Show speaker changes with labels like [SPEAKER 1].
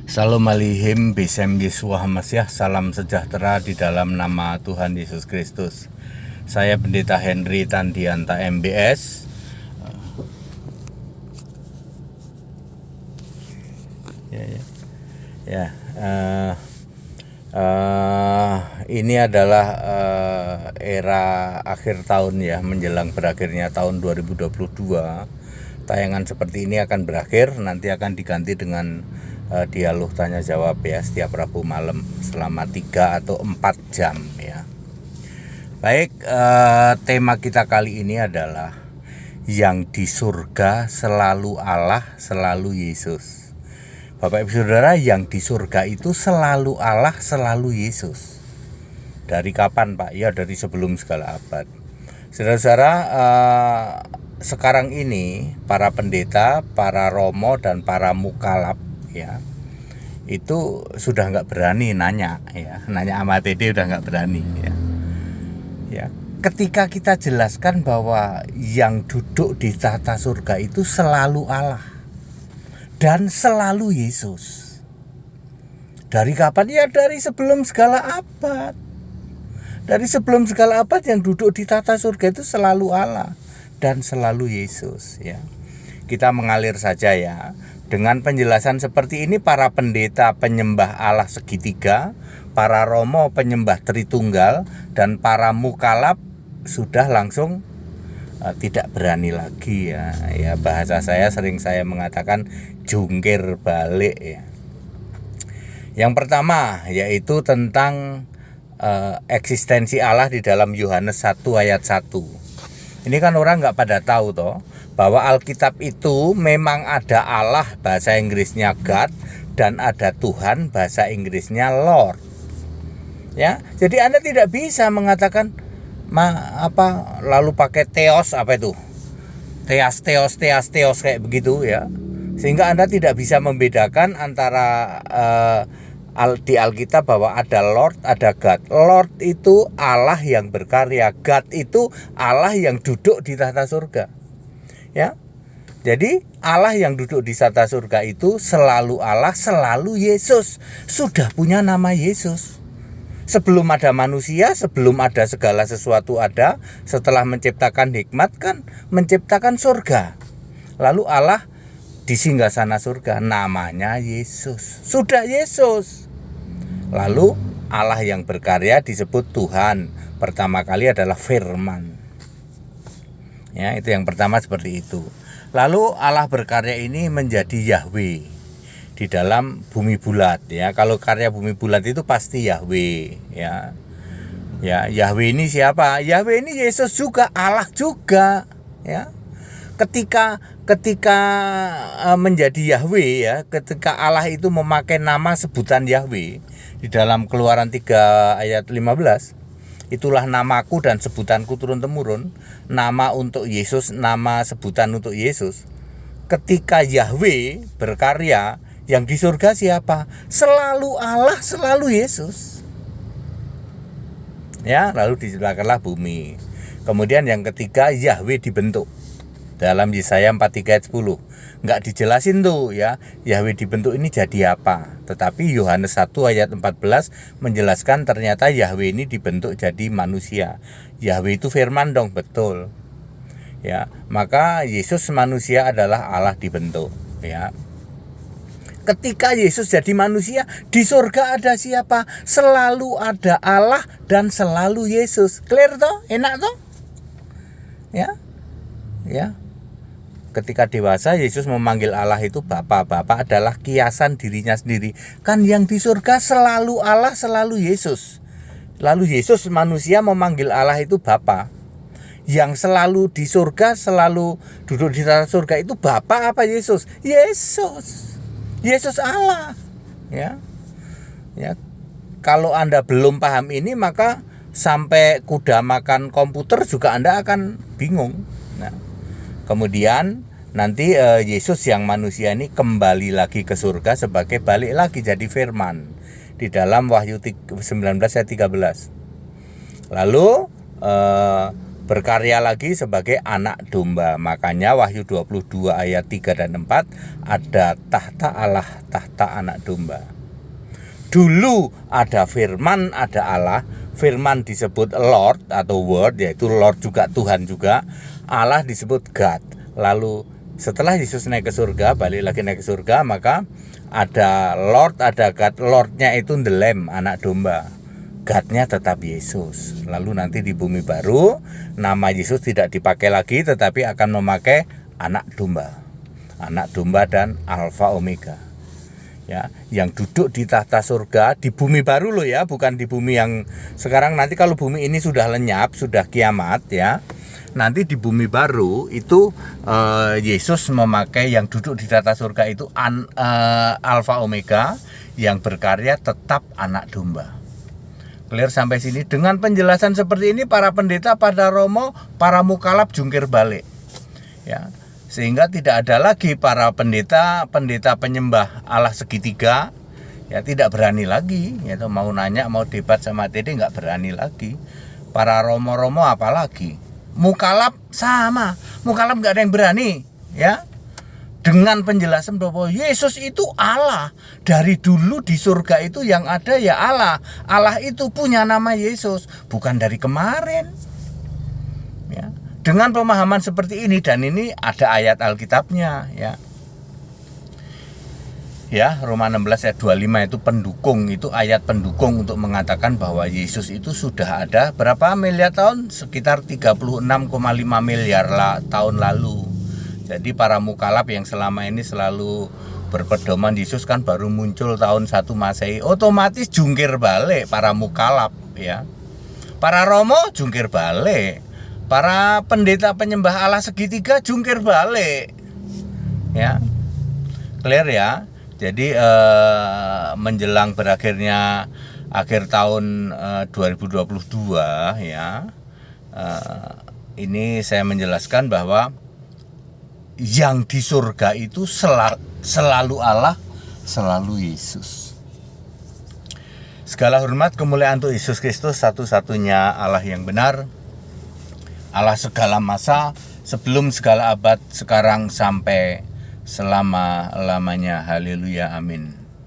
[SPEAKER 1] Salam alihim bisem Yesua Hamasyah. Salam sejahtera di dalam nama Tuhan Yesus Kristus. Saya Pendeta Henry Tandianta MBS. Ini adalah era akhir tahun ya, menjelang berakhirnya tahun 2022. Tayangan seperti ini akan berakhir, nanti akan diganti dengan dialog tanya jawab ya, setiap Rabu malam selama 3 atau 4 jam ya. Baik, tema kita kali ini adalah yang di surga selalu Allah, selalu Yesus. Bapak Ibu Saudara, yang di surga itu selalu Allah, selalu Yesus. Dari kapan Pak? Ya dari sebelum segala abad. Saudara-saudara, sekarang ini para pendeta, para romo dan para mukalab ya, itu sudah nggak berani nanya ya, nanya sama TD udah nggak berani ya. Ya, ketika kita jelaskan bahwa yang duduk di tahta surga itu selalu Allah dan selalu Yesus. Dari kapan? Ya dari sebelum segala abad. Dari sebelum segala abad yang duduk di tahta surga itu selalu Allah dan selalu Yesus ya. Kita mengalir saja ya. Dengan penjelasan seperti ini, para pendeta penyembah Allah segitiga, para romo penyembah Tritunggal, dan para mukalab sudah langsung tidak berani lagi ya. Ya bahasa saya sering saya mengatakan jungkir balik ya. Yang pertama yaitu tentang eksistensi Allah di dalam Yohanes 1 ayat 1. Ini kan orang nggak pada tahu toh, bahwa Alkitab itu memang ada Allah, bahasa Inggrisnya God, dan ada Tuhan, bahasa Inggrisnya Lord. Ya, jadi Anda tidak bisa mengatakan lalu pakai theos apa itu? Theos kayak begitu ya. Sehingga Anda tidak bisa membedakan antara di Alkitab bahwa ada Lord, ada God. Lord itu Allah yang berkarya, God itu Allah yang duduk di tahta surga. Ya. Jadi Allah yang duduk di tahta surga itu selalu Allah, selalu Yesus. Sudah punya nama Yesus. Sebelum ada manusia, sebelum ada segala sesuatu ada, setelah menciptakan hikmat kan menciptakan surga. Lalu Allah di singgasana surga, namanya Yesus. Sudah Yesus. Lalu Allah yang berkarya disebut Tuhan. Pertama kali adalah firman. Ya, itu yang pertama seperti itu. Lalu Allah berkarya ini menjadi Yahweh di dalam bumi bulat ya. Kalau karya bumi bulat itu pasti Yahweh ya. Ya, Yahweh ini siapa? Yahweh ini Yesus juga, Allah juga ya. Ketika menjadi Yahweh ya, ketika Allah itu memakai nama sebutan Yahweh di dalam Keluaran 3 ayat 15, itulah namaku dan sebutanku turun-temurun, nama untuk Yesus, nama sebutan untuk Yesus. Ketika Yahweh berkarya, yang di surga siapa? Selalu Allah, selalu Yesus. Ya, lalu diciptakanlah bumi. Kemudian yang ketiga, Yahweh dibentuk. Dalam Yesaya 43 ayat 10 nggak dijelasin tuh ya, Yahweh dibentuk ini jadi apa. Tetapi Yohanes 1 ayat 14 menjelaskan ternyata Yahweh ini dibentuk jadi manusia. Yahweh itu firman dong, betul ya. Maka Yesus manusia adalah Allah dibentuk ya. Ketika Yesus jadi manusia, di surga ada siapa? Selalu ada Allah dan selalu Yesus. Clear toh? Enak toh? Ya. Ya. Ketika dewasa Yesus memanggil Allah itu Bapa. Bapa adalah kiasan dirinya sendiri. Kan yang di surga selalu Allah, selalu Yesus. Lalu Yesus manusia memanggil Allah itu Bapa. Yang selalu di surga, selalu duduk di atas surga itu Bapa apa Yesus? Yesus. Yesus Allah. Ya. Ya. Kalau Anda belum paham ini, maka sampai kuda makan komputer juga Anda akan bingung. Nah, kemudian nanti Yesus yang manusia ini kembali lagi ke surga sebagai balik lagi jadi firman di dalam Wahyu 19 ayat 13. Lalu berkarya lagi sebagai anak domba. Makanya Wahyu 22 ayat 3 dan 4 ada tahta Allah, tahta anak domba. Dulu ada firman, ada Allah. Firman disebut Lord atau Word, yaitu Lord juga Tuhan juga. Allah disebut God. Lalu setelah Yesus naik ke surga, balik lagi naik ke surga, maka ada Lord, ada God. Lordnya itu the Lamb, anak domba. God-nya tetap Yesus. Lalu nanti di bumi baru, nama Yesus tidak dipakai lagi, tetapi akan memakai anak domba. Anak domba dan Alfa Omega. Ya, yang duduk di tahta surga di bumi baru loh ya, bukan di bumi yang sekarang. Nanti kalau bumi ini sudah lenyap, sudah kiamat ya, nanti di bumi baru itu Yesus memakai yang duduk di tahta surga itu Alfa Omega, yang berkarya tetap anak domba. Clear sampai sini? Dengan penjelasan seperti ini, para pendeta pada Romo, para mukalaf jungkir balik ya. Sehingga tidak ada lagi para pendeta penyembah Allah segitiga ya, tidak berani lagi ya, mau nanya, mau debat sama TD nggak berani lagi. Para romo-romo apalagi, mukalaf sama, mukalaf nggak ada yang berani ya. Dengan penjelasan bahwa Yesus itu Allah, dari dulu di surga itu yang ada ya Allah. Allah itu punya nama Yesus, bukan dari kemarin ya. Dengan pemahaman seperti ini, dan ini ada ayat Alkitabnya ya. Ya, Roma 16 ayat 25 itu pendukung, itu ayat pendukung untuk mengatakan bahwa Yesus itu sudah ada berapa miliar tahun? Sekitar 36,5 miliar tahun lalu. Jadi para mukalaf yang selama ini selalu berpedoman Yesus kan baru muncul tahun 1 Masehi, otomatis jungkir balik para mukalaf ya. Para romo jungkir balik. Para pendeta penyembah Allah segitiga jungkir balik ya. Clear ya. Jadi menjelang berakhirnya akhir tahun 2022 ya, ini saya menjelaskan bahwa yang di surga itu selalu Allah, selalu Yesus. Segala hormat kemuliaan untuk Yesus Kristus, satu-satunya Allah yang benar, Allah segala masa, sebelum segala abad, sekarang sampai selama-lamanya. Haleluya, amin.